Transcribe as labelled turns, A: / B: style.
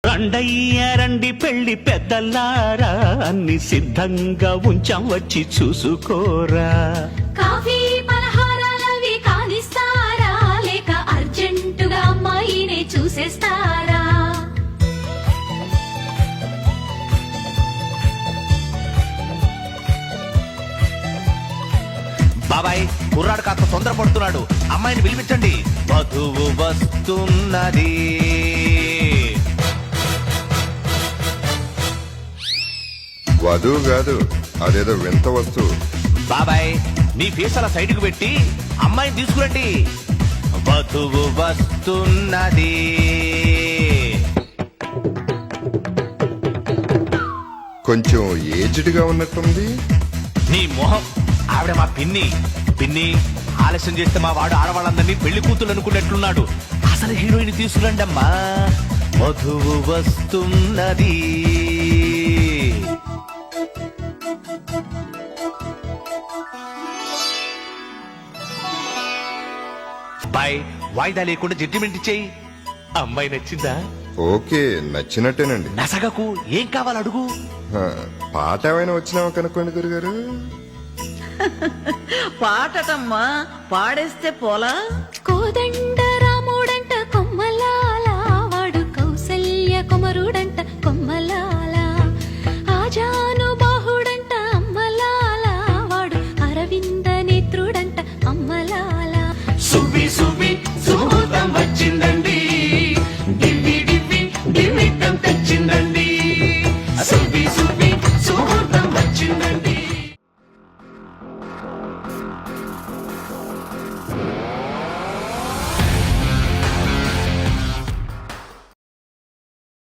A: రండయ్య రండి పెళ్లి పెద్దలారా, అన్ని సిద్ధంగా ఉంచాం వచ్చి చూసుకోరా.
B: కాఫీ పలహారాలవి కానిస్తారా, లేక అర్జెంటుగా అమ్మాయినే చూసేస్తారా?
C: బాబాయ్ కుర్రాడు కాస్త తొందరపడుతున్నాడు, అమ్మాయిని పిలిపించండి. వధువు వస్తున్నది.
D: వధువు కాదు, అదేదో వింత వస్తువు.
C: బాబాయ్ మీ ఫేస్ అలా సైడ్కి పెట్టి అమ్మాయిని తీసుకురండి. వధువు వస్తున్నది.
D: కొంచెం ఏజ్డ్ గా ఉన్నట్టుంది.
C: నీ మొహం, ఆవిడ మా పిన్ని. పిన్ని ఆలస్యం చేస్తే మా వాడు ఆడవాళ్ళందరినీ పెళ్లి కూతురు అనుకున్నట్లున్నాడు. అసలు హీరోయిన్ తీసుకురండి అమ్మా. వధువు వస్తున్నది. బాయ్ వాయిదా లేకుండా జడ్జిమెంట్ ఇచ్చేయి. అమ్మాయి నచ్చిందా?
D: ఓకే, నచ్చినట్టేనండి.
C: నసగకు, ఏం కావాలి అడుగు.
D: హ, పాట ఏమైనా వచ్చినావా కనుక్కోండి గురుగారు.
E: పాటటమ్మా, పాడేస్తే పోలా.
B: కోదండ